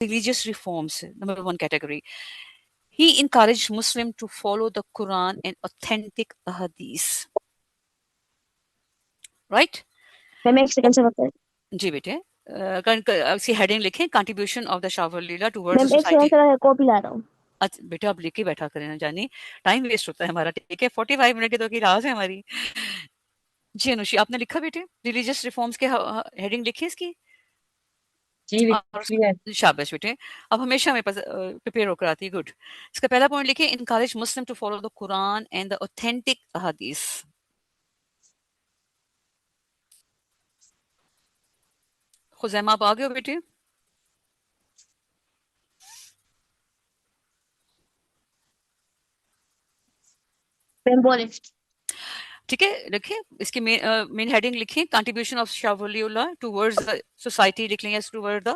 religious reforms, number one category. He encouraged Muslims to follow the Quran and authentic hadith. Right? میم ایک second سے بتائیں. جی بیٹے اسی heading لکھیں contribution of the Shah Wali Allah towards میم ایک society. Second سے copy لا رہا ہوں. اچھا بیٹا آپ لکھ کے بیٹھا کریں نا جانی, ٹائم ویسٹ ہوتا ہے ہمارا. ٹھیک ہے 45 منٹ کی تو کی راز ہے ہماری. جی انوشی آپ نے لکھا بیٹے ریلیجیس ریفارمس کے ہیڈنگ لکھی اس کی؟ شاباش بیٹے, اب ہمیشہ میرے پاس پریپیئر ہو کر آتی ہے. گڈ. اس کا پہلا پوائنٹ لکھیں encourage Muslim to follow the Quran and the authentic احادیث. خزیمہ آپ آ گئے ہو بیٹے؟ میم بولے. ٹھیک ہے لکھیں اس کی مین ہیڈنگ لکھیں contribution of Shah Wali Allah towards society لکھ لیں یا ٹوورڈ دا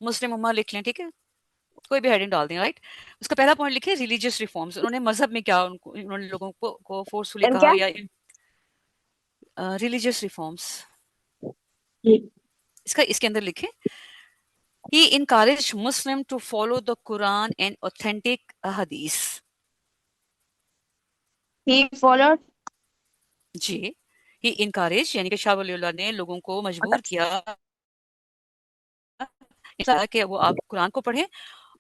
مسلم امہ لکھ لیں. ٹھیک ہے کوئی بھی ہیڈنگ ڈال دیں. رائٹ. اس کا پہلا پوائنٹ لکھیں ریلیجیس ریفارمس. انہوں نے مذہب میں کیا انہوں نے لوگوں کو فورسفلی میم کہا کیا؟ یا ریلیجیس ریفارمس جی. اس کے اندر لکھیں He encouraged Muslims to follow the Quran and authentic hadith. He followed. G He encouraged یعنی کہ شاہ ولی اللہ نے لوگوں کو مجبور کیا کہ وہ آپ قرآن کو پڑھیں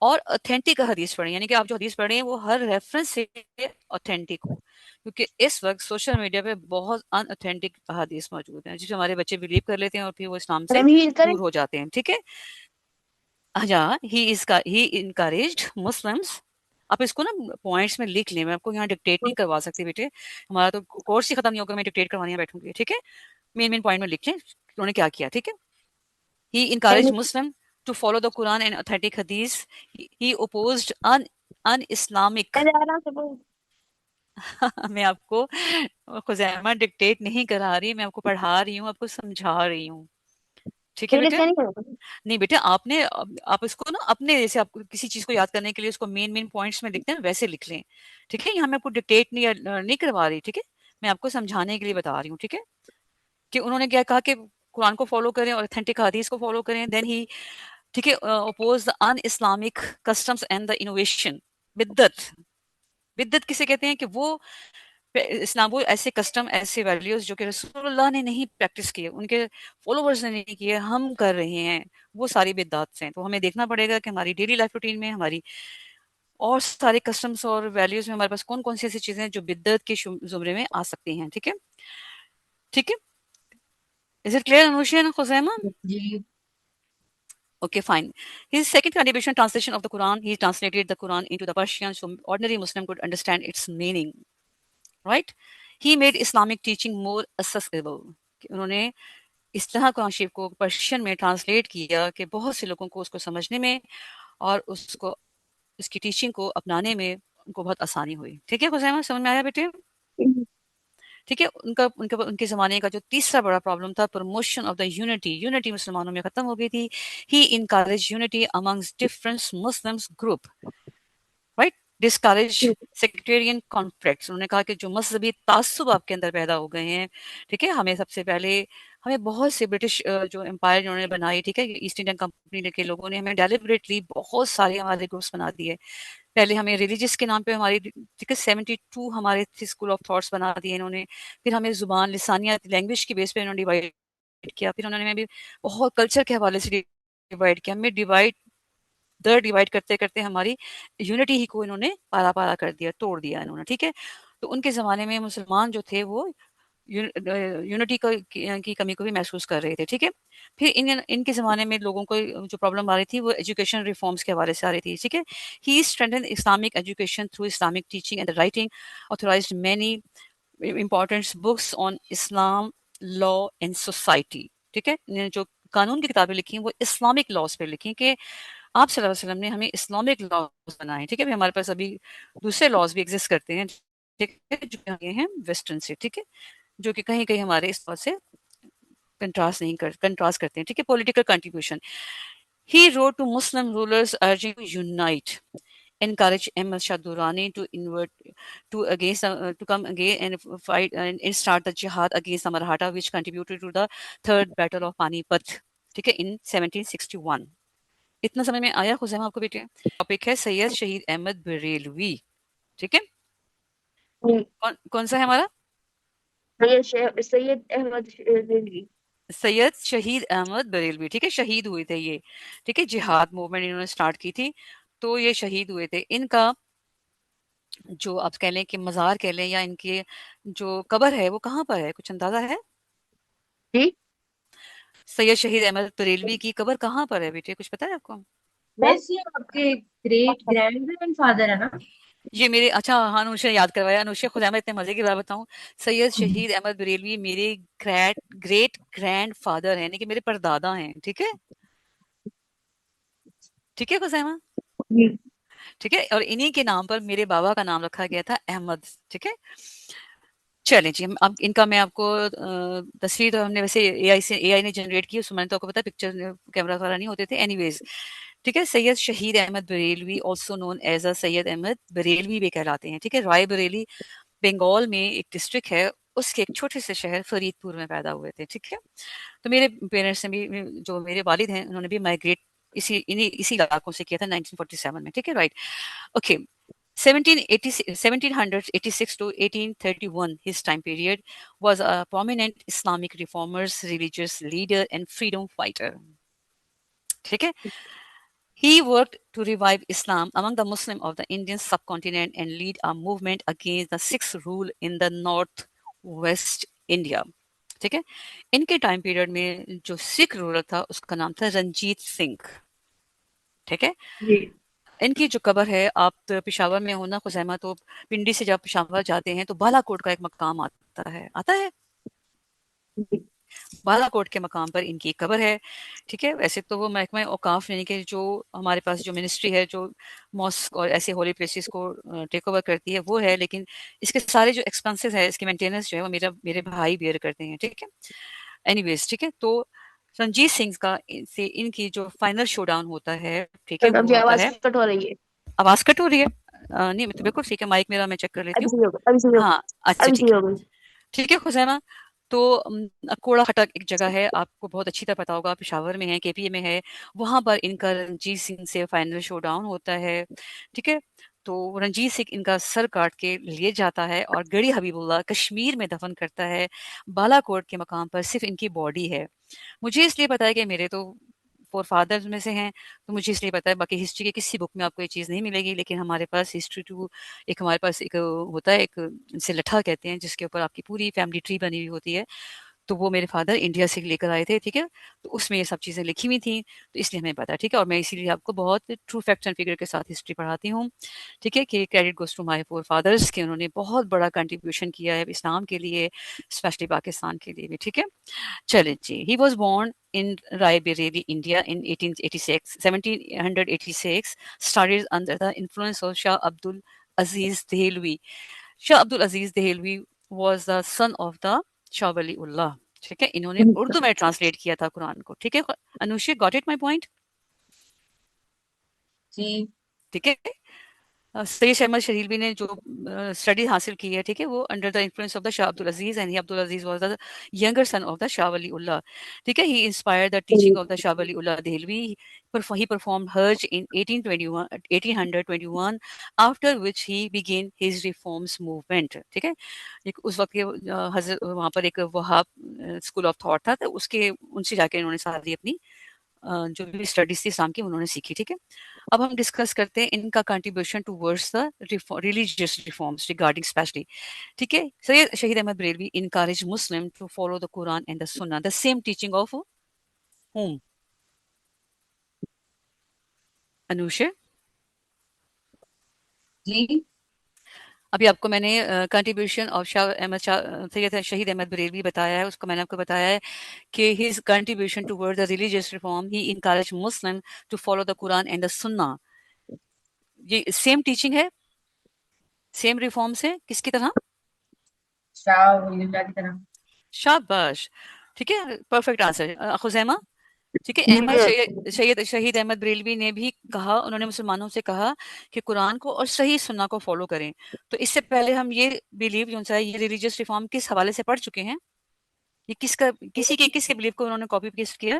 اور اوتھینٹک حدیث پڑھیں, یعنی کہ آپ جو حدیث پڑھیں وہ ہر ریفرنس سے اوتھینٹک ہو, کیونکہ اس وقت سوشل میڈیا پہ بہت ان اوتھینٹک حدیث موجود ہیں جس ہمارے بچے بلیو کر لیتے ہیں اور پھر وہ اسلام سے دور ہو جاتے ہیں. ٹھیک ہے He encouraged Muslims. آپ اس کو نا پوائنٹس میں لکھ لیں, میں آپ کو یہاں ڈکٹیٹ نہیں کروا سکتی بیٹے, ہمارا تو کورس ہی ختم نہیں ہوگا میں ڈکٹیٹ کروانے بیٹھوں گی. ٹھیک ہے مین پوائنٹ میں لکھ لیں انہوں نے کیا کیا. ٹھیک ہے He encouraged Muslims to follow the Quran and authentic hadith. He opposed un-Islamic. میں آپ کو خزیمہ ڈکٹیٹ نہیں کرا رہی, میں آپ کو پڑھا رہی ہوں, آپ کو سمجھا رہی ہوں. ٹھیک ہے بیٹے نہیں بیٹے آپ اس کو نا اپنے جیسے آپ کسی چیز کو یاد کرنے کے لیے اس کو مین پوائنٹس میں لکھتے ہیں ویسے لکھ لیں. ٹھیک ہے یہاں میں آپ کو ڈکٹیٹ نہیں کروا رہی. ٹھیک ہے میں آپ کو سمجھانے کے لیے بتا رہی ہوں. ٹھیک ہے کہ انہوں نے کیا کہا کہ قرآن کو فالو کریں اور اوتھینٹک حدیث کو فالو کریں. دین ہی ٹھیک ہے oppose the un-Islamic customs and the innovation. بدت کسے کہتے ہیں کہ وہ اسلام وہ ایسے کسٹم ایسے ویلیوز جو کہ رسول اللہ نے نہیں پریکٹس کیے, ان کے فالوورز نے نہیں کیے, ہم کر رہے ہیں, وہ ساری بدعات ہیں. تو ہمیں دیکھنا پڑے گا کہ ہماری ڈیلی لائف روٹین میں ہماری اور سارے کسٹمس اور ویلیوز میں ہمارے پاس کون کون سی ایسی چیزیں ہیں جو بدعت کے زمرے میں آ سکتی ہیں. ٹھیک ہے ٹھیک ہے Is it clear, Anushi and Khuzaima? G. Okay, fine. His second contribution, translation of the Quran, he translated the Quran into the Persian so ordinary Muslim could understand its meaning. Right? He made Islamic teaching more accessible. انہوں نے اس طرح قرآن شریف کو Persian میں translate کیا کہ بہت سے لوگوں کو اس کو سمجھنے میں اور اس کی ٹیچنگ کو اپنانے میں ان کو بہت آسانی ہوئی. ٹھیک ہے خزیمہ سمجھ میں آیا بیٹے؟ ٹھیک ہے ان کے زمانے کا جو تیسرا بڑا پرابلم تھا پروموشن آف دا یونٹی مسلمانوں میں ختم ہو گئی تھی. He encourage unity among different Muslims group. Right. Discourage sectarian conflicts. انہوں نے کہا کہ جو مذہبی تعصب آپ کے اندر پیدا ہو گئے ہیں, ٹھیک ہے ہمیں سب سے پہلے ہمیں بہت سے برٹش جو امپائر انہوں نے بنائی, ٹھیک ہے ایسٹ انڈین کمپنی کے لوگوں نے ہمیں ڈیلیبریٹلی بہت سارے ہمارے گروپس بنا دیے. پہلے ہمیں ریلیجس کے نام پہ ہماری ٹھیک ہے 72 ہمارے اسکول آف تھاٹس بنا دیے انہوں نے. پھر ہمیں زبان لسانیات لینگویج کی بیس پہ انہوں نے ڈیوائڈ کیا. پھر انہوں نے بھی بہت کلچر کے حوالے سے ڈیوائڈ کیا. ہمیں ڈیوائڈ کرتے کرتے ہماری یونٹی ہی کو انہوں نے پارا کر دیا, توڑ دیا انہوں نے. ٹھیک ہے تو ان کے زمانے میں مسلمان جو تھے وہ یونٹی کی کمی کو بھی محسوس کر رہے تھے. ٹھیک ہے پھر ان کے زمانے میں لوگوں کو جو پرابلم آ رہی تھی وہ ایجوکیشن ریفارمس کے حوالے سے آ رہی تھی. ٹھیک ہے he strengthened Islamic education through Islamic teaching and writing, authorized many important books on Islam law and society. ٹھیک ہے جو قانون کی کتابیں لکھی ہیں وہ اسلامک لاس پہ لکھی کہ آپ صلی اللہ علیہ وسلم نے ہمیں اسلامک لاز بنائے. ٹھیک ہے ہمارے پاس ابھی دوسرے لاز بھی ایگزسٹ کرتے ہیں ٹھیک ہے جو ہیں ویسٹرن سے, ٹھیک ہے جو کہ کہیں کہیں ہمارے اس بات سے کنٹراسٹ کرتے ہیں. ٹھیک ہے political contribution. He wrote to Muslim rulers urging to unite, encourage Ahmad Shah Durrani to come again and fight and start the jihad against the Maratha, which contributed to the third battle of Panipat. ٹھیک ہے in 1761. اتنا سمجھ میں آیا خزیمہ آپ کو بیٹے؟ Topic ہے سید شہید احمد بریلوی. ٹھیک ہے، جی. کون سا ہے ہمارا؟ سید احمد بریلوی. سید شہید احمد بریلوی. ٹھیک ہے، شہید ہوئے تھے یہ. ٹھیک ہے، جہاد موومنٹ انہوں نے سٹارٹ کی تھی تو یہ شہید ہوئے تھے. ان کا جو آپ کہہ لیں کہ مزار کہہ لیں یا ان کی جو قبر ہے وہ کہاں پر ہے، کچھ اندازہ ہے؟ جی. سید شہید احمد بریلوی کی قبر کہاں پر ہے بیٹے، کچھ پتا ہے آپ کو؟ ویسے آپ کے گریٹ گرینڈ گرینڈ فادر ہے نا؟ یہ میرے اچھا ہاں انوشا نے یاد کروایا. انوشا خدا میں اتنے مزے کی بات بتاؤں، سید شہید احمد بریلوی میرے گریٹ گرینڈ فادر ہیں، یعنی کہ میرے پردادا ہیں. ٹھیک ہے، ٹھیک ہے خزیمہ. جی. ٹھیک ہے، اور انہی کے نام پر میرے بابا کا نام رکھا گیا تھا احمد. ٹھیک ہے، چلیں جی. اب ان کا میں آپ کو تصویر تو ہم نے ویسے اے آئی نے جنریٹ کی، اس میں تو آپ کو پتا پکچر کیمرہ وغیرہ نہیں ہوتے تھے. اینی ویز ٹھیک ہے، Syed Shaheed Ahmad Barelvi also known as a Syed Ahmad Barelvi بھی کہلاتے ہیں. ٹھیک ہے، رائے بریلی بنگال میں ایک ڈسٹرکٹ ہے، اس کے ایک چھوٹے سے شہر فرید پور میں پیدا ہوئے تھے. ٹھیک ہے، تو میرے پیرنٹس نے بھی، جو میرے والد ہیں انہوں نے بھی مائگریٹ اسی علاقوں سے کیا تھا 1947 میں. ٹھیک ہے، right. Okay. 1786 to 1831, his time period, was a prominent Islamic reformers, religious leader, and freedom fighter. ٹھیک ہے. He worked to revive Islam among the Muslims of the Indian subcontinent and lead a movement against the Sikhs rule in the north west India. ٹھیک ہے، ان کے time period میں جو سکھ roller تھا اس کا نام تھا رنجیت سنگھ. ٹھیک ہے، جی. ان کی جو قبر ہے، آپ پشاور میں ہونا خزیمہ، تو پنڈی سے جب پشاور جاتے ہیں تو بالا کوٹ کا ایک مقام آتا ہے جی. بالا کوٹ کے مقام پر ان کی قبر ہے. ٹھیک ہے، ویسے تو وہ محکمہ اوقاف یعنی کہ جو ہمارے پاس جو منسٹری ہے جو ماسک اور ایسے ہولی پلیسز کو ٹیک اوور کرتی ہے وہ ہے، لیکن اس کے سارے جو ایکسپنسز ہے، اس کی مینٹیننس جو ہے وہ میرے بھائی بیئر کرتے ہیں. ٹھیک ہے، اینی ویز. ٹھیک ہے، تو رنجیت سنگھ کا سے ان کی جو فائنل شو ڈاؤن ہوتا ہے، ٹھیک ہے، اب وہ جی ہوتا آواز ہے. کٹ ہو رہی ہے. آواز کٹ ہو رہی ہے؟ نہیں تو بالکل ٹھیک ہے، مائک میرا میں چیک کر لیتی ابھی ہوں. صحیح ہوگا. ابھی صحیح ہوگا. ہاں اچھا ابھی ٹھیک صحیح ہے. ہو گئی. ٹھیک ہے خزیمہ. تو کوڑا کھٹک ایک جگہ ہے، آپ کو بہت اچھی طرح پتا ہوگا، پشاور میں ہے، کے پی اے میں ہے. وہاں پر ان کا رنجیت سنگھ سے فائنل شو ڈاؤن ہوتا ہے. ٹھیک ہے، تو رنجیت سنگھ ان کا سر کاٹ کے لیے جاتا ہے اور گڑھی حبیب اللہ کشمیر میں دفن کرتا ہے. بالا کوٹ کے مقام پر صرف ان کی باڈی ہے. مجھے اس لیے پتا ہے کہ میرے تو فور فادر میں سے ہیں، تو مجھے اس لیے پتا ہے. باقی ہسٹری کے کسی بک میں آپ کو یہ چیز نہیں ملے گی، لیکن ہمارے پاس ہسٹری ٹو ہمارے پاس ایک ہوتا ہے، ایک سے لٹھا کہتے ہیں، جس کے اوپر آپ کی پوری فیملی ٹری بنی ہوئی ہوتی ہے. تو وہ میرے فادر انڈیا سے لے کر آئے تھے. ٹھیک ہے، تو اس میں یہ سب چیزیں لکھی ہوئی تھیں، تو اس لیے ہمیں پتا ہے. ٹھیک ہے، اور میں اسی لیے آپ کو بہت ٹرو فیکٹس اینڈ فگر کے ساتھ ہسٹری پڑھاتی ہوں. ٹھیک ہے، کہ credit goes to my forefathers, کہ انہوں نے بہت بڑا کنٹریبیوشن کیا ہے اسلام کے لیے، اسپیشلی پاکستان کے لیے بھی. ٹھیک ہے، چلیں جی. He was born in Rai Bareilly, India in 1786, studied under the influence of Shah Abdul Aziz Dehelvi. Shah Abdul Aziz Dehelvi was the son of the Shah Wali Ullah. ٹھیک ہے، انہوں نے اردو میں ٹرانسلیٹ کیا تھا قرآن کو. ٹھیک ہے انوشی، گاٹ اٹ مائی پوائنٹ؟ جی. ٹھیک ہے، سید احمد شریلوی نے جو اسٹڈی حاصل کی ہے، ٹھیک ہے، وہ under the influence of the Shah Abdul Aziz, and Abdul Aziz was the younger son of the Shah Wali Ullah. ٹھیک ہے، he inspire the teaching of the Shah Wali Ullah Dehlavi. He performed Hajj in 1821 after which he began his reforms movement. ٹھیک ہے، اس وقت کے حضرت وہاں پر ایک وہاب اسکول آف تھاٹ تھا، تو اس کے ان سے جا کے انہوں نے ساری اپنی جو بھی اسٹڈیز تھی اسلام کی انہوں نے سیکھی. ٹھیک ہے، اب ہم ڈسکس کرتے ہیں ان کا contribution towards the religious reforms regarding especially. ٹھیک ہے، Syed Shaheed Ahmad Barelvi encourage Muslim to follow the Quran and the Sunnah, the same teaching of home? Anushay, جی. ابھی آپ کو میں نے کنٹریبیوشن آف سید شہید احمد بریلوی بتایا ہے، اس کو میں نے آپ کو بتایا ہے کہ his contribution toward the religious reform, he encouraged Muslim to follow the Quran and the Sunnah. یہ سیم ٹیچنگ ہے، سیم ریفارمس ہے، کس کی طرح؟ شاہ ولی اللہ کی طرح. شاباش. ٹھیک ہے، پرفیکٹ آنسر. خزیمہ، ٹھیک ہے، شہید احمد بریلوی نے بھی کہا، انہوں نے مسلمانوں سے کہا کہ قرآن کو اور صحیح سننا کو فالو کریں. تو اس سے پہلے ہم یہ بلیو جو ہے، یہ ریلیجیس ریفارم کس حوالے سے پڑھ چکے ہیں؟ یہ کس کے بلیف کو انہوں نے کاپی پیسٹ کیا؟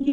جی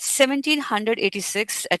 1786 at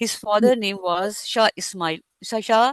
His father name was Shah Ismail, Shah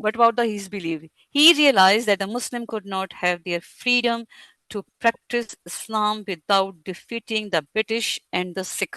What about his belief? He realized that the Muslim could not have their freedom to practice Islam without defeating the British and the Sikh,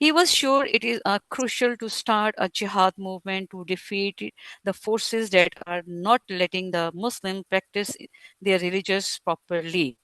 He was sure it is crucial to start a jihad movement to defeat the forces that are not letting the Muslim practice their religious properly.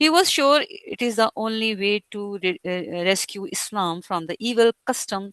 He was sure it is the only way to rescue Islam from the evil custom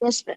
Yes, ma'am.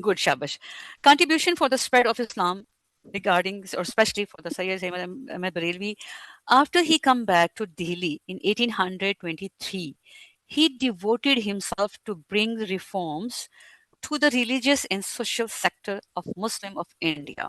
Good, shabash. Contribution for the spread of Islam regarding, or especially for the Sayyid Ahmad Barelvi, after he come back to Delhi in 1823, he devoted himself to bring reforms to the religious and social sector of Muslim of India.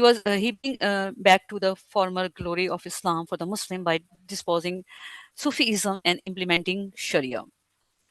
bring back to the former glory of Islam for the Muslim by disposing Sufism and implementing Sharia.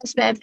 Yes, ma'am.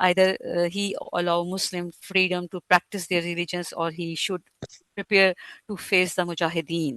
either he allow Muslim freedom to practice their religions or he should prepare to face the mujahideen।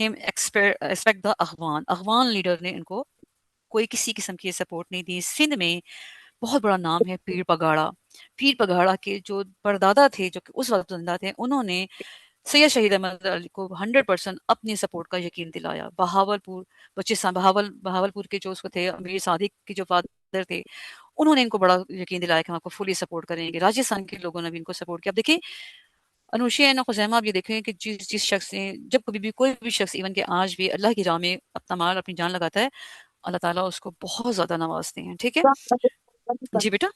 him expect the Afghan leader نے ان کو کوئی کسی قسم کی support نہیں دی. سندھ میں بہت بڑا نام ہے پیر پگاڑا کے جو پردادا تھے جو کہ اس وقت زندہ تھے, انہوں نے سید شہید احمد علی کو 100% اپنی سپورٹ کا یقین دلایا. بہاولپور کے جو اس کو تھے امیر صادق کے جو فادر تھے, انہوں نے ان کو بڑا یقین دلایا کہ ہم آپ کو فلی سپورٹ کریں گے. راجستھان کے لوگوں نے بھی ان کو سپورٹ کیا. اب دیکھیں انوشی اینڈ خزیمہ, آپ یہ دیکھیں کہ جس شخص نے, جب کبھی بھی کوئی بھی شخص ایون کہ آج بھی اللہ کی راہ میں اپنا مال اپنی جان لگاتا ہے, اللہ تعالیٰ اس کو بہت زیادہ نوازتے ہیں. ٹھیک ہے جی بیٹا.